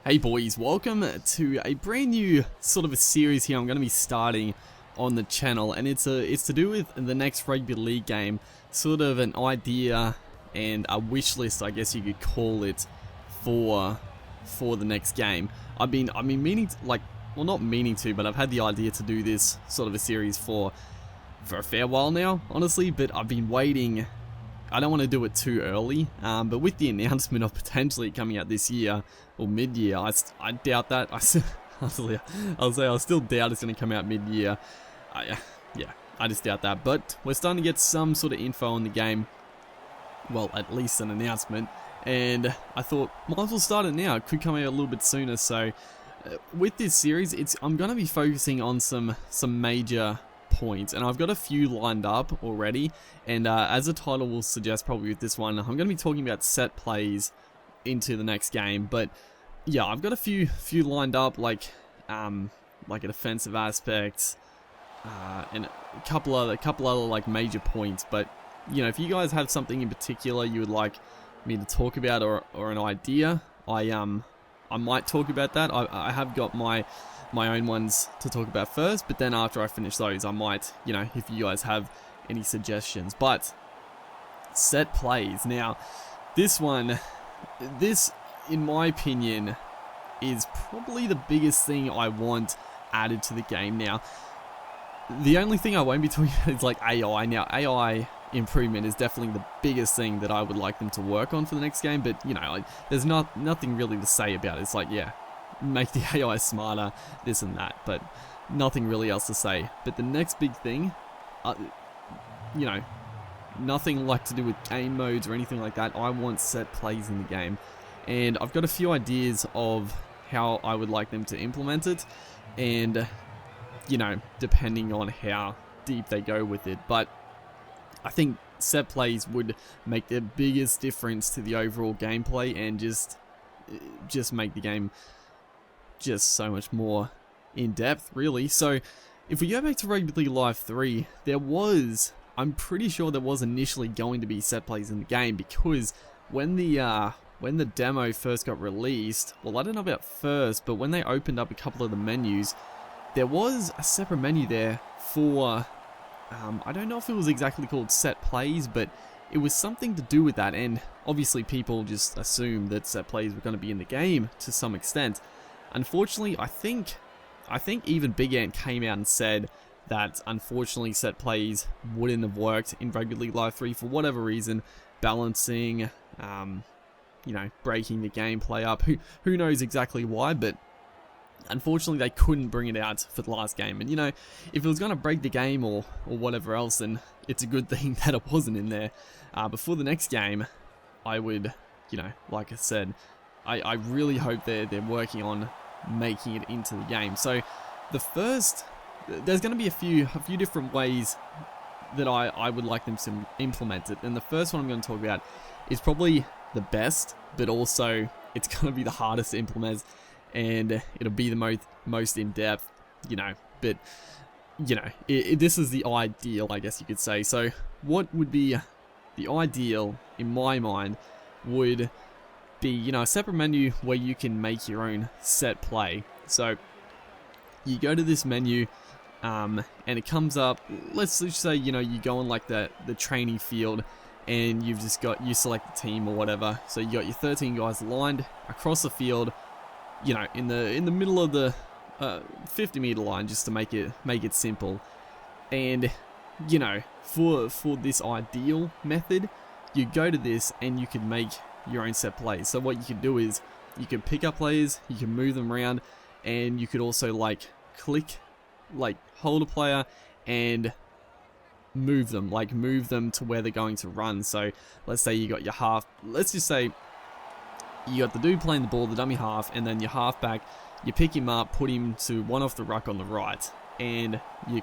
Hey boys, welcome to a brand new sort of a series here I'm going to be starting on the channel, and it's to do with the next rugby league game, sort of an idea and a wish list, I guess you could call it, for the next game. I've been meaning to, well, not meaning to, but I've had the idea to do this sort of a series for a fair while now, honestly, but I've been waiting. I don't want to do it too early, but with the announcement of potentially coming out this year or mid-year, I doubt that. I'll say I still doubt it's going to come out mid-year. I just doubt that. But we're starting to get some sort of info on the game. Well, at least an announcement. And I thought, might as well start it now. It could come out a little bit sooner. So with this series, I'm going to be focusing on some major points, and I've got a few lined up already, and as the title will suggest, probably with this one, I'm going to be talking about set plays into the next game. But yeah, I've got a few lined up, like a defensive aspect, and a couple other like major points. But you know, if you guys have something in particular you would like me to talk about, or an idea, I might talk about that. I have got my own ones to talk about first, but then after I finish those, I might, you know, if you guys have any suggestions. But set plays. Now, this, in my opinion, is probably the biggest thing I want added to the game. Now, the only thing I won't be talking about is like AI. Now, AI improvement is definitely the biggest thing that I would like them to work on for the next game, but, you know, like, there's nothing really to say about it. It's like, yeah, make the AI smarter, this and that, but nothing really else to say. But the next big thing, you know, nothing like to do with game modes or anything like that. I want set plays in the game, and I've got a few ideas of how I would like them to implement it, and, you know, depending on how deep they go with it. But I think set plays would make the biggest difference to the overall gameplay, and just make the game just so much more in depth, really. So if we go back to Rugby League Live 3, I'm pretty sure there was initially going to be set plays in the game, because when the demo first got released, well, I don't know about first, but when they opened up a couple of the menus, there was a separate menu there for, I don't know if it was exactly called set plays, but it was something to do with that, and obviously people just assumed that set plays were going to be in the game to some extent. Unfortunately, I think even Big Ant came out and said that unfortunately set plays wouldn't have worked in Rugby League Live 3 for whatever reason, balancing, you know, breaking the gameplay up. Who knows exactly why, but unfortunately they couldn't bring it out for the last game. And you know, if it was going to break the game or whatever else, then it's a good thing that it wasn't in there. But for the next game, I would, you know, like I said, I really hope they're working on making it into the game. So there's going to be a few different ways that I would like them to implement it. And the first one I'm going to talk about is probably the best, but also it's going to be the hardest to implement, and it'll be the most in-depth, you know. But, you know, this is the ideal, I guess you could say. So what would be the ideal, in my mind, would be, you know, a separate menu where you can make your own set play. So you go to this menu, and it comes up. Let's just say, you know, you go on like the training field, and you select the team or whatever. So you got your 13 guys lined across the field, you know, in the middle of the 50-meter line, just to make it simple. And, you know, for this ideal method, you go to this and you can make your own set plays. So what you can do is you can pick up players, you can move them around, and you could also like hold a player and move them to where they're going to run. So let's say you got your half, let's just say you got the dude playing the ball, the dummy half, and then your halfback, you pick him up, put him to one off the ruck on the right, and you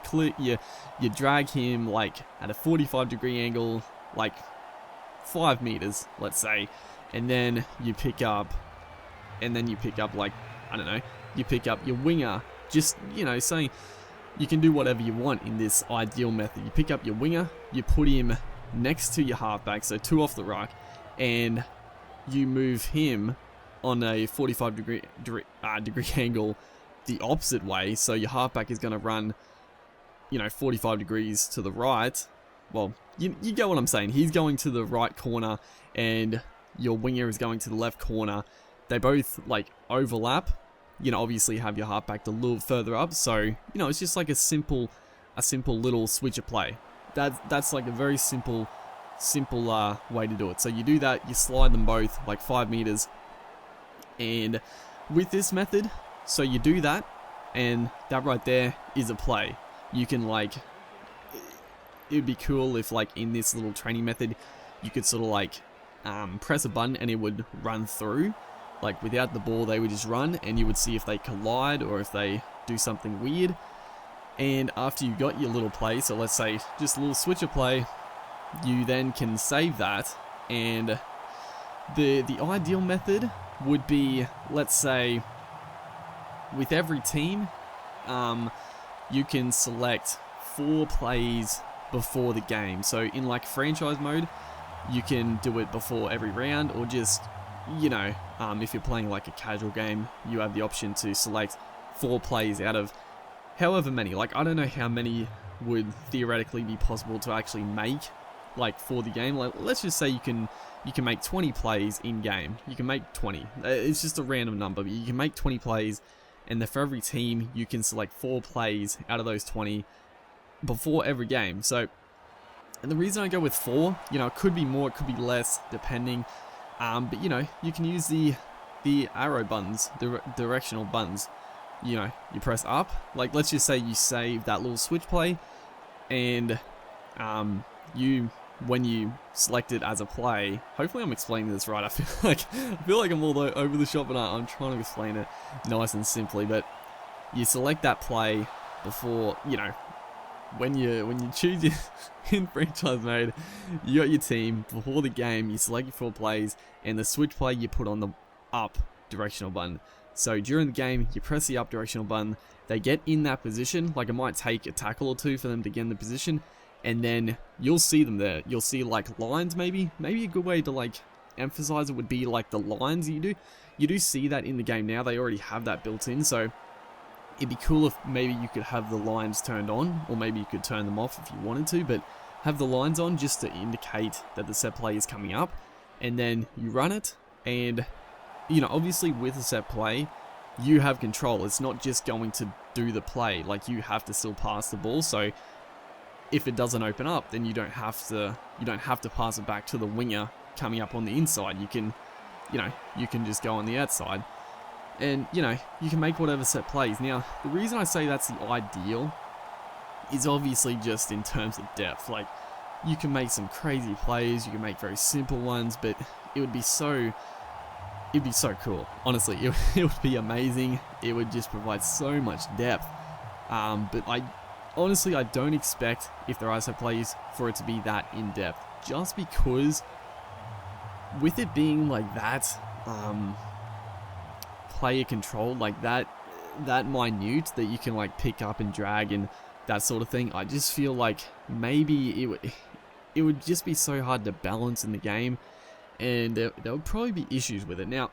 drag him like at a 45-degree angle, like 5 meters, let's say, and then you pick up like, I don't know, you pick up your winger, just, you know, saying you can do whatever you want in this ideal method. You pick up your winger, you put him next to your halfback, so 2 off the ruck, and you move him on a 45 degree angle the opposite way, so your halfback is going to run, 45 degrees to the right. Well, you get what I'm saying. He's going to the right corner and your winger is going to the left corner. They both like overlap. Obviously have your halfback a little further up, so it's just like a simple little switcher play. That's like a very simple way to do it. So you do that, you slide them both like 5 meters, and with this method, so you do that, and that right there is a play. You can like, it would be cool if like in this little training method, you could sort of like press a button and it would run through. Like without the ball, they would just run, and you would see if they collide or if they do something weird. And after you got your little play, so let's say just a little switcher play, you then can save that. And the ideal method would be, let's say, with every team, you can select 4 plays before the game. So in like franchise mode, you can do it before every round, or just, if you're playing like a casual game, you have the option to select 4 plays out of however many. Like, I don't know how many would theoretically be possible to actually make, like, for the game. Like, let's just say you can make 20 plays in game. You can make 20. It's just a random number, but you can make 20 plays, and then for every team, you can select 4 plays out of those 20 before every game. So, and the reason I go with 4, it could be more, it could be less, depending. But you can use the arrow buttons, the directional buttons. You press up. Like, let's just say you save that little switch play, and when you select it as a play, hopefully I'm explaining this right. I feel like I'm all over the shop, but I'm trying to explain it nice and simply. But you select that play before, when you choose your in franchise mode, you got your team before the game, you select your 4 plays, and the switch play you put on the up directional button. So during the game, you press the up directional button, they get in that position. Like, it might take a tackle or 2 for them to get in the position, and then you'll see them there. You'll see like lines, maybe a good way to like emphasize it would be like the lines you do see that in the game now. They already have that built in, so it'd be cool if maybe you could have the lines turned on, or maybe you could turn them off if you wanted to, but have the lines on just to indicate that the set play is coming up. And then you run it, and obviously with a set play, you have control. It's not just going to do the play. Like, you have to still pass the ball. So if it doesn't open up, then you don't have to pass it back to the winger coming up on the inside. You can just go on the outside, and you can make whatever set plays. Now, the reason I say that's the ideal is obviously just in terms of depth. Like, you can make some crazy plays, you can make very simple ones, but it'd be so cool. Honestly, it would be amazing. It would just provide so much depth. But I don't expect, if there are set plays, for it to be that in depth, just because with it being like that, player control, like that minute that you can like pick up and drag and that sort of thing, I just feel like maybe it would just be so hard to balance in the game, and there would probably be issues with it. Now,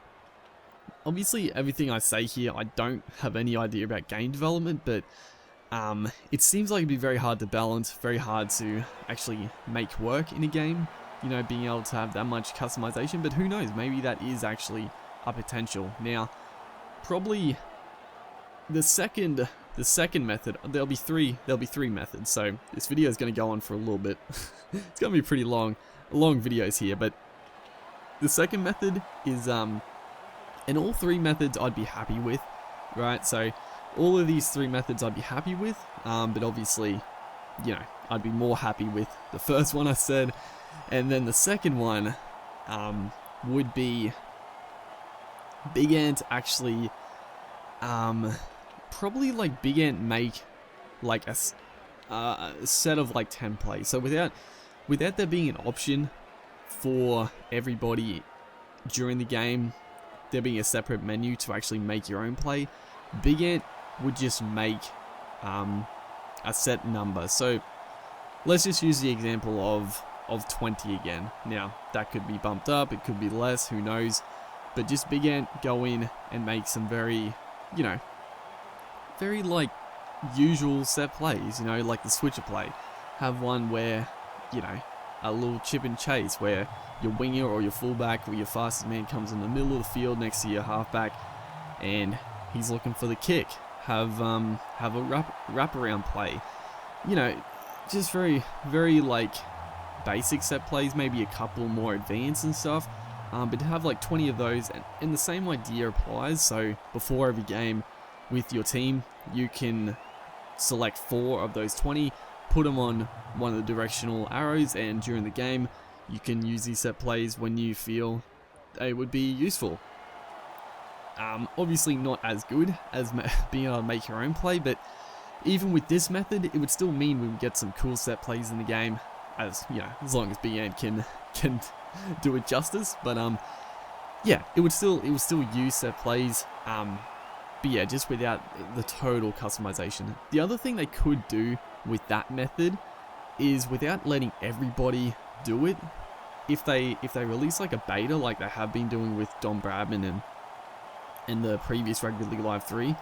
obviously everything I say here, I don't have any idea about game development, but it seems like it'd be very hard to balance, very hard to actually make work in a game, being able to have that much customization. But who knows, maybe that is actually a potential. Now, probably the second method, there'll be three methods, so this video is going to go on for a little bit. It's going to be pretty long videos here, but the second method is, and all 3 methods I'd be happy with, right? So all of these 3 methods I'd be happy with, but obviously, I'd be more happy with the first one I said, and then the second one would be Big Ant actually, probably like Big Ant make like a set of like 10 plays. So without there being an option for everybody during the game, there being a separate menu to actually make your own play, Big Ant would just make a set number. So let's just use the example of 20 again. Now, that could be bumped up, it could be less, who knows. But just Big Ant go in and make some very, you know, very like usual set plays, you know, like the switcher play. Have one where, you know, a little chip and chase where your winger or your fullback or your fastest man comes in the middle of the field next to your halfback and he's looking for the kick. Have a wraparound play. You know, just very, very like basic set plays, maybe a couple more advanced and stuff. But to have like 20 of those, and the same idea applies. So before every game with your team, you can select 4 of those 20, put them on one of the directional arrows, and during the game, you can use these set plays when you feel they would be useful. Obviously not as good as being able to make your own play, but even with this method, it would still mean we would get some cool set plays in the game, as you know, as long as Big Ant can do it justice. But yeah, it would still use set plays. But yeah, just without the total customization. The other thing they could do with that method is, without letting everybody do it, if they release like a beta, like they have been doing with Don Bradman and the previous Rugby League Live 3,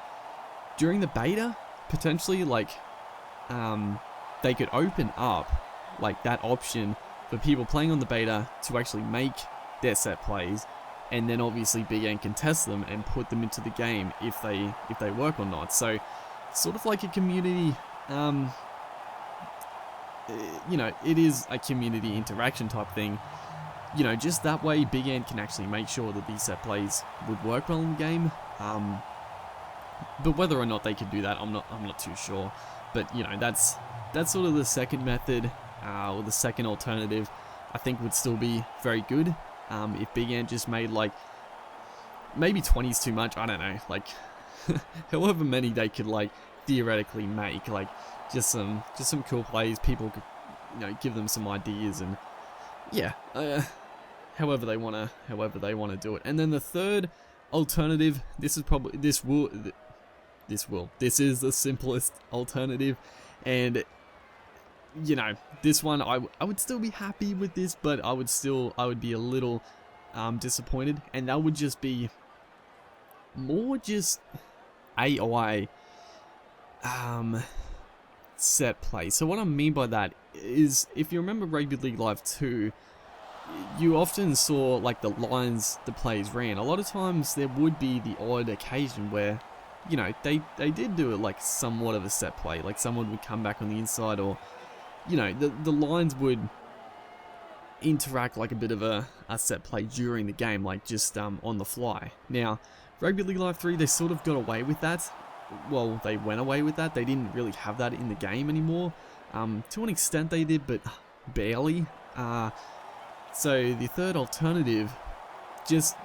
during the beta, potentially like they could open up like that option for people playing on the beta to actually make their set plays, and then obviously Big Ant can test them and put them into the game if they work or not. So sort of like a community, you know, it is a community interaction type thing. You know, just that way Big Ant can actually make sure that these set plays would work well in the game. But whether or not they could do that, I'm not too sure. But you know, that's sort of the second method, or the second alternative. I think would still be very good. If Big Ant just made like, maybe 20 is too much, I don't know, like however many they could like theoretically make, like just some cool plays, people could, you know, give them some ideas, and yeah, however they want to do it. And then the third alternative, this is the simplest alternative, and you know, this one I would still be happy with this, but I would be a little disappointed, and that would just be more just AI set play. So what I mean by that is, if you remember Rugby League Live 2, you often saw like the lines the players ran. A lot of times there would be the odd occasion where, you know, they did do it like somewhat of a set play, like someone would come back on the inside, or you know, the lines would interact like a bit of a set play during the game, like just on the fly. Now, Rugby League Live 3, they sort of got away with that. Well, they went away with that. They didn't really have that in the game anymore. To an extent they did, but barely. So the third alternative, just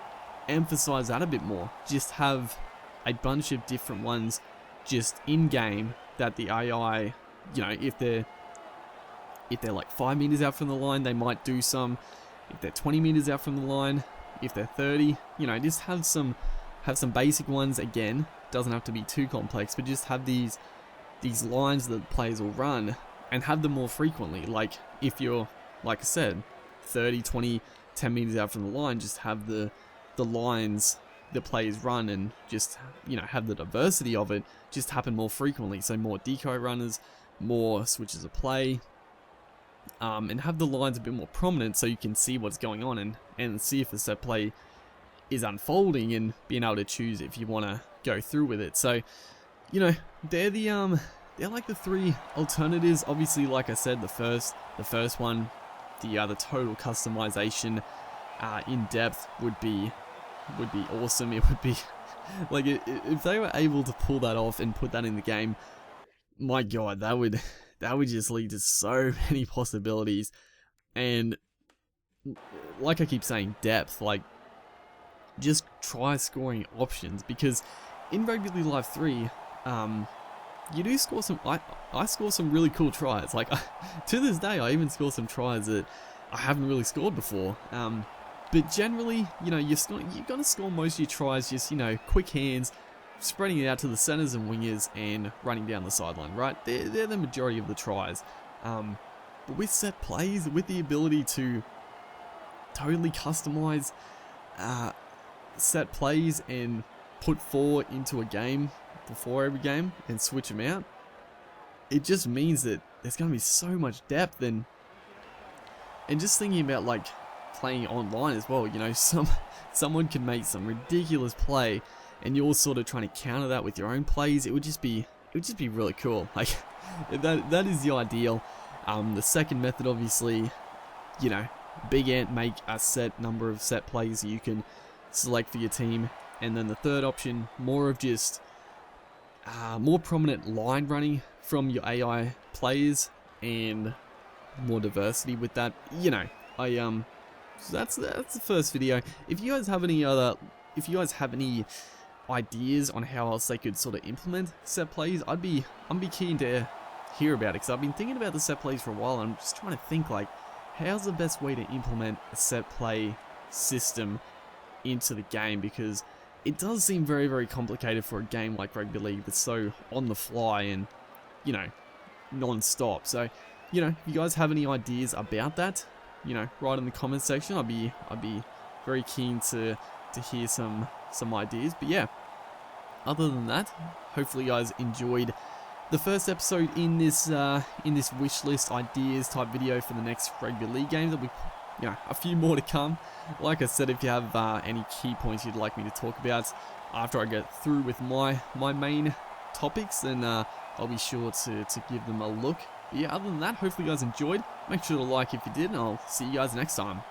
emphasize that a bit more. Just have a bunch of different ones just in-game that the AI, you know, if they're like 5 meters out from the line, they might do some. If they're 20 meters out from the line, if they're 30, you know, just have some basic ones. Again, doesn't have to be too complex, but just have these lines that players will run, and have them more frequently. Like if you're, like I said, 30, 20, 10 meters out from the line, just have the lines the players run, and just, you know, have the diversity of it just happen more frequently. So more decoy runners, more switches of play, and have the lines a bit more prominent, so you can see what's going on, and see if the set play is unfolding, and being able to choose if you want to go through with it. So, you know, they're like the three alternatives. Obviously, like I said, the first one, the total customization in depth would be awesome. It would be like, if they were able to pull that off and put that in the game, my god, that would just lead to so many possibilities. And like I keep saying, depth, like just try scoring options, because in Rugby League Live 3, you do score some, I score some really cool tries. Like, to this day, I even score some tries that I haven't really scored before. But generally, you know, you're gonna score most of your tries just, you know, quick hands, spreading it out to the centers and wingers, and running down the sideline, right? They're the majority of the tries. But with set plays, with the ability to totally customize set plays and put 4 into a game before every game and switch them out, it just means that there's going to be so much depth. And just thinking about like playing online as well, you know, someone can make some ridiculous play and you're sort of trying to counter that with your own plays. It would just be really cool. Like that is the ideal. The second method, obviously, you know, Big Ant make a set number of set plays you can select for your team, and then the third option, more of just more prominent line running from your AI players and more diversity with that. You know, so that's the first video. If you guys have any ideas on how else they could sort of implement set plays, I'd be keen to hear about it, because I've been thinking about the set plays for a while and I'm just trying to think like, how's the best way to implement a set play system into the game, because it does seem very, very complicated for a game like Rugby League that's so on the fly and, you know, non-stop. So, you know, if you guys have any ideas about that, you know, write in the comments section. I'd be very keen to hear some ideas. But yeah, other than that, hopefully you guys enjoyed the first episode in this wish list ideas type video for the next Rugby League game. There'll be, you know, a few more to come. Like I said, if you have any key points you'd like me to talk about after I get through with my main topics, then I'll be sure to give them a look. But yeah, other than that, hopefully you guys enjoyed. Make sure to like if you did, and I'll see you guys next time.